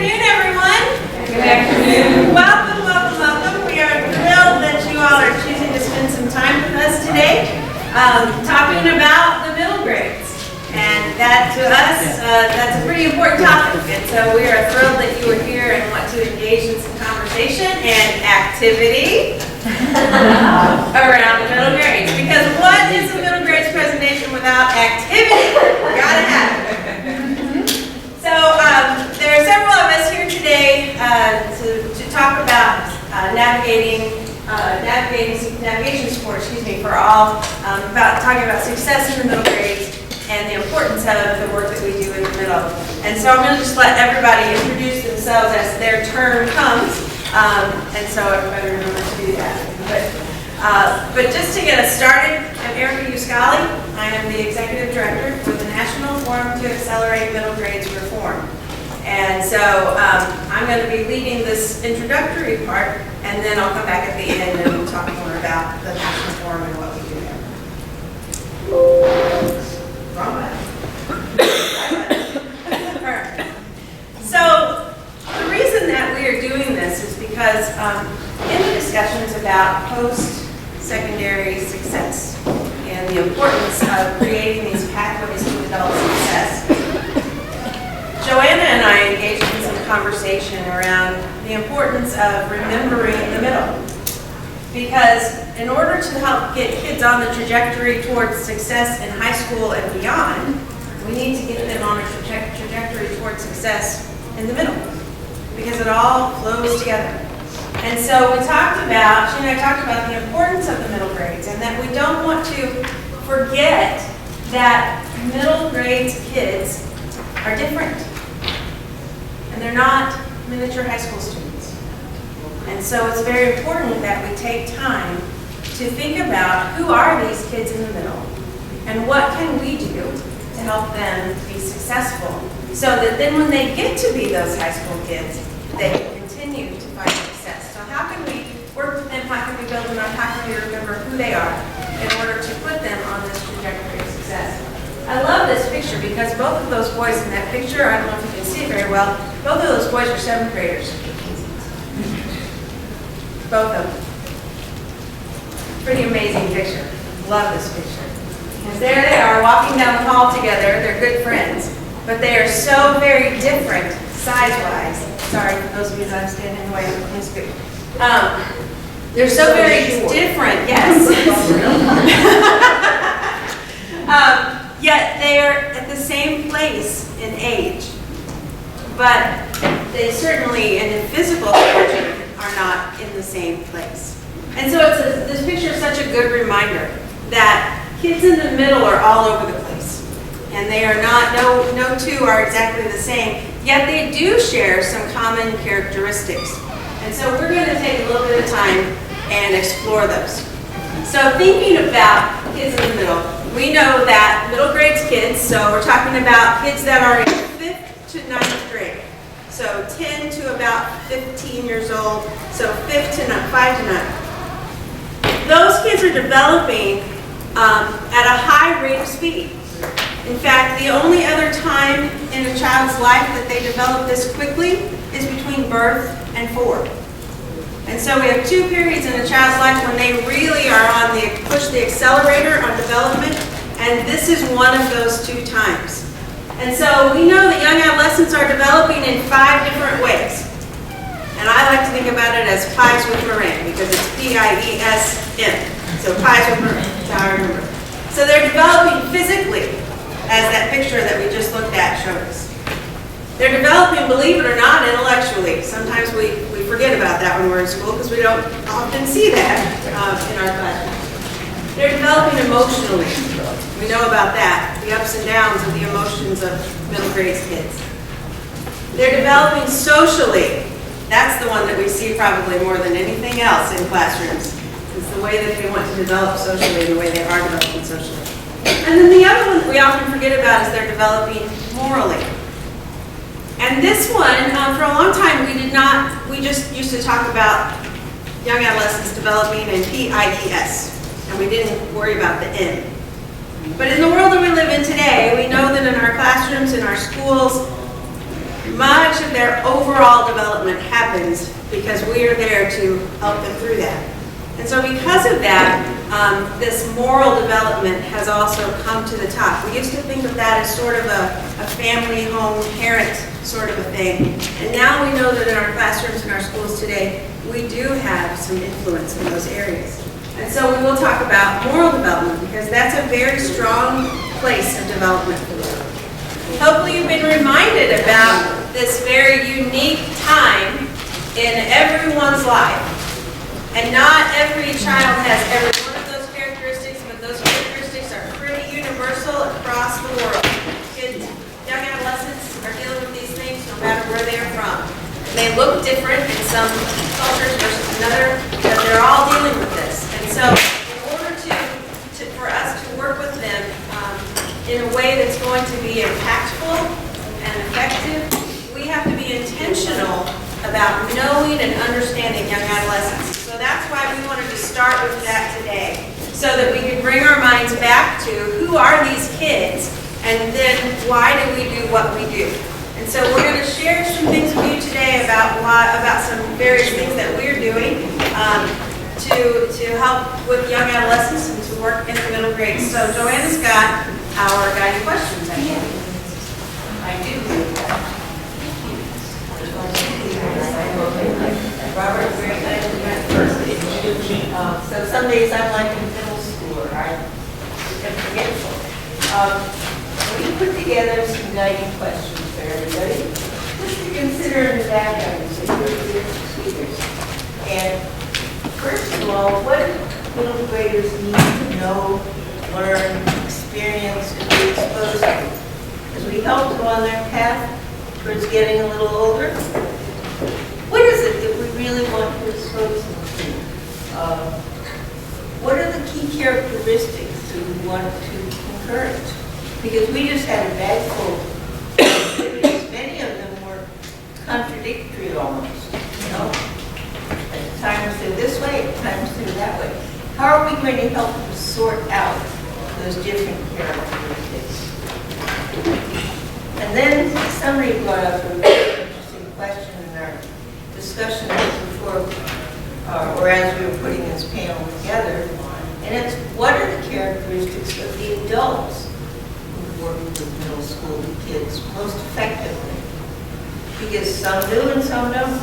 afternoon, everyone. Good afternoon. Welcome, welcome, welcome. We are thrilled that you all are choosing to spend some time with us today, talking about the middle grades. And that, to us, that's a pretty important topic. And so we are thrilled that you are here and want to engage in some conversation and activity around the middle grades. Because what is a middle grades presentation without activity? Gotta have it. So there are several of us here today to talk about navigation support, for all, about talking about success in the middle grades and the importance of the work that we do in the middle. And so I'm going to just let everybody introduce themselves as their turn comes, and so everybody remember to do that. But just to get us started, I'm Erica Uscali. I am the Executive Director for the National Forum to Accelerate Middle Grades Reform. And so I'm going to be leading this introductory part, and then I'll come back at the end and we'll talk more about the National Forum and what we do there. Wrong button. So the reason that we are doing this is because in the discussions about post-secondary success and the importance of creating these pathways to adult success, Joanna and I engaged in some conversation around the importance of remembering the middle. Because in order to help get kids on the trajectory towards success in high school and beyond, we need to get them on a trajectory towards success in the middle. Because it all flows together. And so she and I talked about the importance of the middle grades and that we don't want to forget that middle grades kids are different. And they're not miniature high school students. And so it's very important that we take time to think about who are these kids in the middle and what can we do to help them be successful so that then when they get to be those high school kids, they can continue to find success. So how can we work with them? How can we build them up? How can we remember who they are in order to put them on this trajectory of success? I love this picture because both of those boys in that picture, I don't know if you can see it very well, both of those boys are 7th graders. Both of them. Pretty amazing picture. Love this picture. Because there they are walking down the hall together. They're good friends. But they are so very different size-wise. Sorry for those of you that I'm standing in the way. I'm scoot. They're so very different, yes. Yet they are at the same place in age. But they certainly, in the physical age, are not in the same place. And so this picture is such a good reminder that kids in the middle are all over the place. And they are not, no two are exactly the same, yet they do share some common characteristics. And so we're going to take a little bit of time and explore those. So thinking about kids in the middle, we know that middle grades kids, so we're talking about kids that are in 5th to 9th grade. So 10 to about 15 years old, so 5 to 9. Those kids are developing at a high rate of speed. In fact, the only other time in a child's life that they develop this quickly is between birth and 4. And so we have 2 periods in a child's life when they really are on push the accelerator on development, and this is one of those 2 times. And so we know that young adolescents are developing in 5 different ways. And I like to think about it as pies with meringue because it's P-I-E-S-M. So pies with meringue, that's how I remember. So they're developing physically, as that picture that we just looked at showed us. They're developing, believe it or not, intellectually. Sometimes we forget about that when we're in school because we don't often see that in our classrooms. They're developing emotionally. We know about that, the ups and downs of the emotions of middle grade kids. They're developing socially. That's the one that we see probably more than anything else in classrooms. It's the way that they want to develop socially, the way they are developing socially. And then the other one that we often forget about is they're developing morally. And this one, for a long time, we just used to talk about young adolescents developing in P-I-E-S. And we didn't worry about the N. But in the world that we live in today, we know that in our classrooms, in our schools, much of their overall development happens because we are there to help them through that. And so because of that, this moral development has also come to the top. We used to think of that as sort of a family, home, parent sort of a thing. And now we know that in our classrooms and our schools today, we do have some influence in those areas. And so we will talk about moral development because that's a very strong place of development for them. Hopefully you've been reminded about this very unique time in everyone's life. And not every child has every one of those characteristics, but those characteristics are pretty universal across the world. Kids, young adolescents are dealing with these things no matter where they're from. It may look different in some cultures versus another, but they're all dealing with this. And so in order for us to work with them in a way that's going to be impactful and effective, we have to be intentional about knowing and understanding young adolescents. So that's why we wanted to start with that today, so that we can bring our minds back to who are these kids, and then why do we do what we do. And so we're going to share some things with you today about some various things that we're doing to help with young adolescents and to work in the middle grades. So Joanna's got our guiding questions, I think. I do believe that. Robert, very nice to meet you first. So some days I'm like a middle schooler. I am forgetful. We put together some guiding questions for everybody, just to consider in the background as we speakers. And first of all, what do middle graders need to know, learn, experience, and be exposed to as we help them on their path towards getting a little older? What is it that we really want to expose them to? What are the key characteristics that we want to encourage? Because we just had a bag full of activities. Many of them were contradictory almost, you know? At times they're this way, at times they're that way. How are we going to help them sort out those different characteristics? And then somebody brought up a very interesting question in our discussion before, or as we were putting this panel together, and it's what are the characteristics of the adults who work with middle school kids most effectively? Because some do and some don't.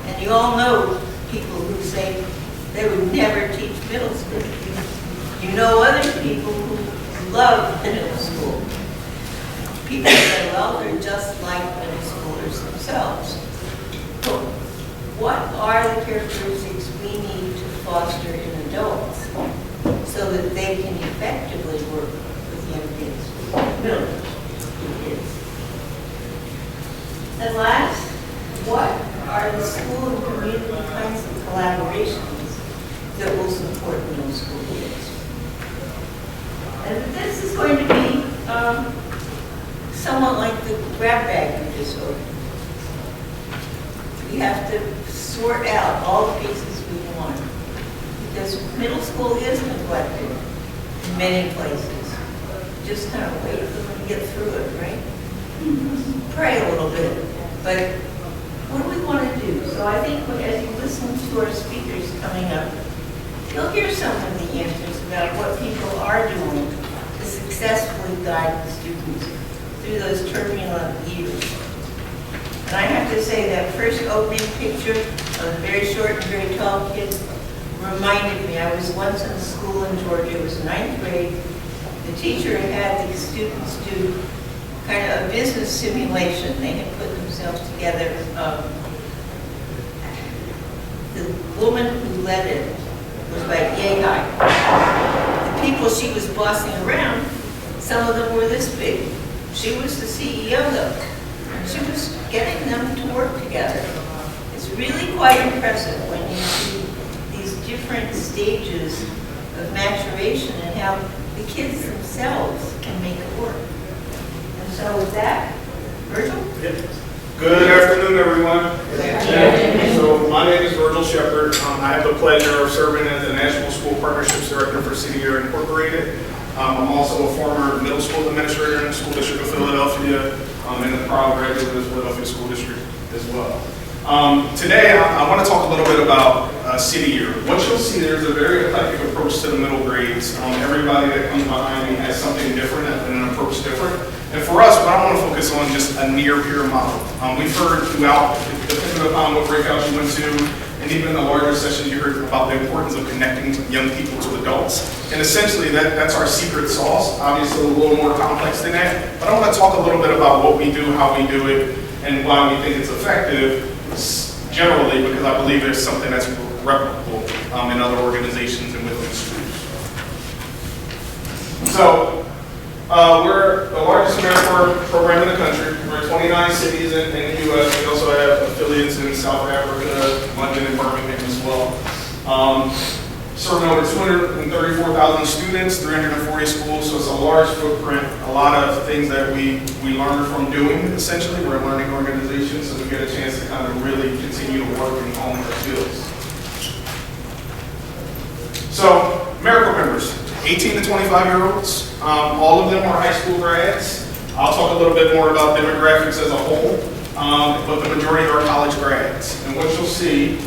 And you all know people who say they would never teach middle school. You know other people who love middle school. People say, well, they're just like middle schoolers themselves. So what are the characteristics we need to foster in adults so that they can effectively work with young kids, middle kids? And last, what are the school and community kinds of collaborations that will support middle school kids? And this is going to be somewhat like the grab bag we just opened. We have to sort out all the pieces we want, because middle school is neglected in many places. Just kind of wait for them to get through it, right? Pray a little bit, but what do we want to do? So I think as you listen to our speakers coming up, you'll hear some of the answers about what people are doing to successfully guide the students through those turbulent years. And I have to say that first opening picture of a very short and very tall kid reminded me, I was once in a school in Georgia, it was 9th grade. The teacher had the students do kind of a business simulation. They had put themselves together. The woman who led it was about yay high. The people she was bossing around, some of them were this big. She was the CEO though. She was getting them to work together. It's really quite impressive when you see these different stages of maturation and how the kids themselves can make it work. And so with that, Virgil? Good afternoon, everyone. So my name is Virgil Shepard. I have the pleasure of serving as the National School Partnerships Director for CDR Incorporated. I'm also a former middle school administrator in the School District of Philadelphia. and a proud graduate of the Philadelphia School District as well. Today, I want to talk a little bit about City Year. What you'll see, there's a very eclectic approach to the middle grades. Everybody that comes behind me has something different and an approach different. And for us, what I want to focus on is just a near-peer model. We've heard throughout, depending upon what breakouts you went to, and even in the larger sessions, you heard about the importance of connecting young people to adults. And essentially, that's our secret sauce. Obviously, a little more complex than that. But I want to talk a little bit about what we do, how we do it, and why we think it's effective, generally, because I believe it's something that's replicable in other organizations and within schools. So, we're the largest AmeriCorps program in the country. We're in 29 cities in the U.S. We also have affiliates in South Africa, London, and Birmingham as well. Serving over 234,000 students, 340 schools, so it's a large footprint. A lot of things that we learn from doing, essentially. We're a learning organization, so we get a chance to kind of really continue to work and hone our skills. So, AmeriCorps members, 18 to 25-year-olds. All of them are high school grads. I'll talk a little bit more about demographics as a whole, but the majority are college grads. And what you'll see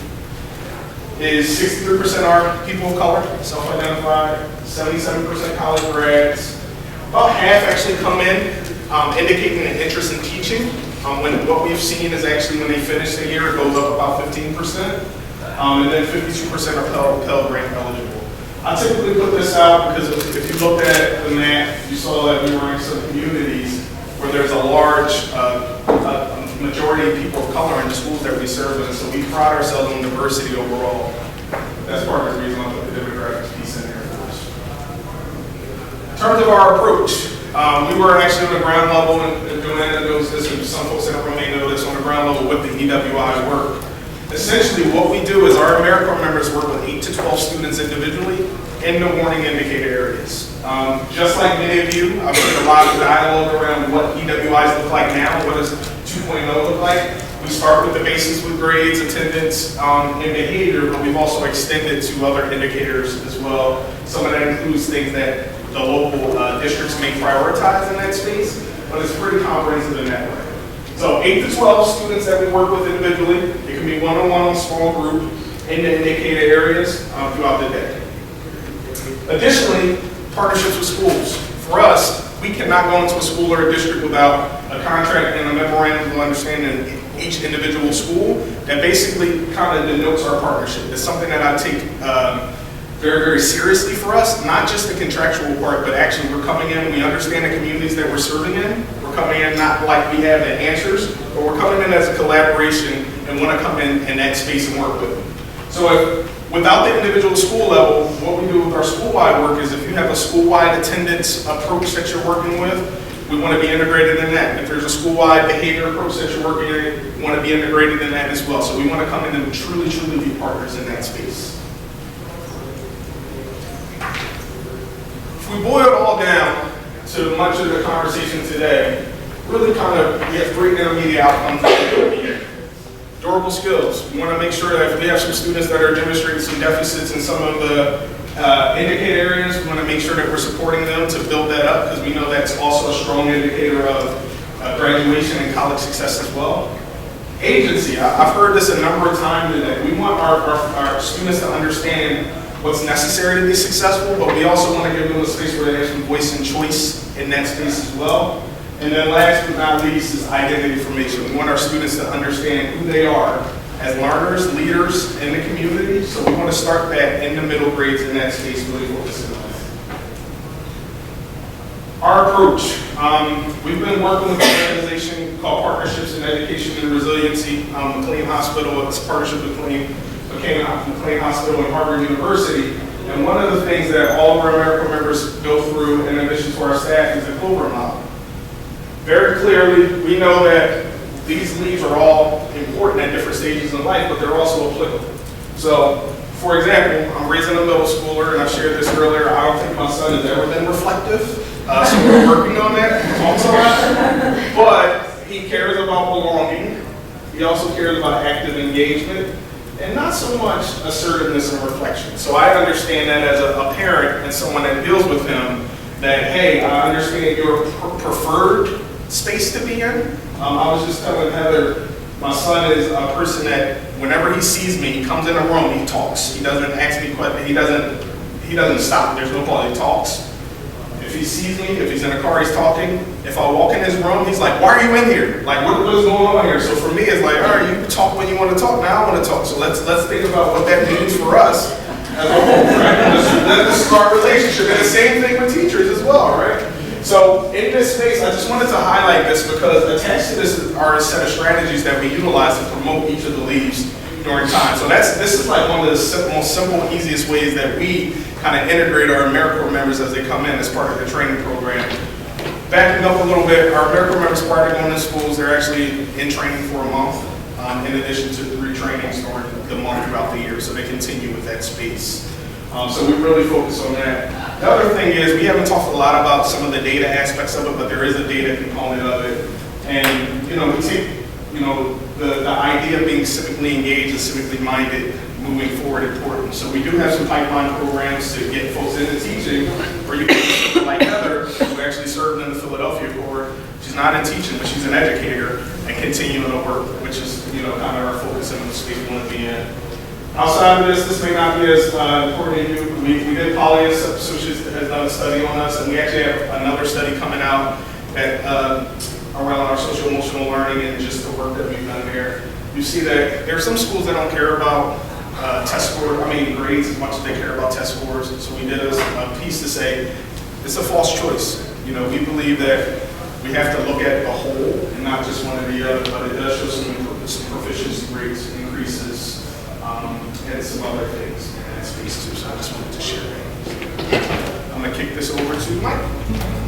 is 63% are people of color, self-identified, 77% college grads. About half actually come in indicating an interest in teaching. What we've seen is actually when they finish the year, it goes up about 15%. And then 52% are Pell Grant eligible. I typically put this out because if you looked at the map, you saw that we were in some communities where there's a large majority of people of color in the schools that we serve in, so we pride ourselves on diversity overall. That's part of the reason I put the demographics piece in there for us. In terms of our approach, we were actually on the ground level, and Joanna knows this, and some folks in the room may know this, on the ground level with the EWI work. Essentially, what we do is our AmeriCorps members work with 8 to 12 students individually in the warning indicator areas. Just like many of you, I've heard a lot of dialogue around what EWIs look like now, what does 2.0 look like. We start with the basics with grades, attendance, and behavior, but we've also extended to other indicators as well. Some of that includes things that the local districts may prioritize in that space, but it's pretty comprehensive in that way. So 8 to 12 students that we work with individually. It can be one-on-one, small group, in the indicator areas throughout the day. Additionally, partnerships with schools. For us, we cannot go into a school or a district without a contract and a memorandum of understanding in each individual school that basically kind of denotes our partnership. It's something that I take very, very seriously for us, not just the contractual part, but actually we're coming in, we understand the communities that we're serving in. We're coming in not like we have the answers, but we're coming in as a collaboration and want to come in that space and work with them. So without the individual school level, what we do with our school-wide work is if you have a school-wide attendance approach that you're working with, we want to be integrated in that. If there's a school-wide behavior approach that you're working in, we want to be integrated in that as well. So we want to come in and truly, truly be partners in that space. If we boil it all down to much of the conversation today, really kind of, we have 3 intermediate outcomes that we want to get. Durable skills. We want to make sure that if we have some students that are demonstrating some deficits in some of the indicator areas, we want to make sure that we're supporting them to build that up, because we know that's also a strong indicator of graduation and college success as well. Agency. I've heard this a number of times today. We want our students to understand what's necessary to be successful, but we also want to give them a space where they have some voice and choice in that space as well. And then last but not least is identity formation. We want our students to understand who they are as learners, leaders in the community. So we want to start that in the middle grades in that space, really focusing on that. Our approach. We've been working with an organization called Partnerships in Education and Resiliency, McLean Hospital. It's a partnership between McLean Hospital and Harvard University. And one of the things that all of our AmeriCorps members go through in addition to our staff is the Cobra model. Very clearly, we know that these leads are all important at different stages in life, but they're also applicable. So, for example, I'm raising a middle schooler, and I shared this earlier. I don't think my son has ever been reflective, so we're working on that. Talks a lot, but he cares about belonging. He also cares about active engagement, and not so much assertiveness and reflection. So I understand that as a parent and someone that deals with him, that hey, I understand your preferred space to be in. I was just telling Heather, my son is a person that whenever he sees me, he comes in a room, he talks. He doesn't ask me questions. He doesn't stop. There's no pause. He talks. If he sees me, if he's in a car, he's talking. If I walk in his room, he's like, "Why are you in here? Like, what is going on here?" So for me, it's like, all right, you talk when you want to talk. Now I want to talk. So let's think about what that means for us as a whole, right? This is our relationship, and the same thing with teachers as well, right? So in this space, I just wanted to highlight this because attached to this are a set of strategies that we utilize to promote each of the leaves during time. So this is like one of the most simple, easiest ways that we kind of integrate our AmeriCorps members as they come in as part of the training program. Backing up a little bit, our AmeriCorps members prior to going to schools, they're actually in training for a month, in addition to 3 trainings during the month throughout the year, so they continue with that space. So we really focus on that. The other thing is, we haven't talked a lot about some of the data aspects of it, but there is a data component of it. And, we take, the idea of being civically engaged and civically minded moving forward important. So we do have some pipeline programs to get folks into teaching, where you can, like Heather, who actually served in the Philadelphia Corps. She's not in teaching, but she's an educator and continuing to work, which is, kind of our focus in the space we want to be in. Outside of this may not be as important to you. We did Poly Associates has done a study on us, and we actually have another study coming out that around our social emotional learning and just the work that we've done there. You see that there are some schools that don't care about grades as much as they care about test scores. So we did a piece to say it's a false choice. We believe that we have to look at the whole and not just one or the other, but it does show some proficiency rates increases and some other things in that space too. So I just wanted to share that. I'm going to kick this over to Mike.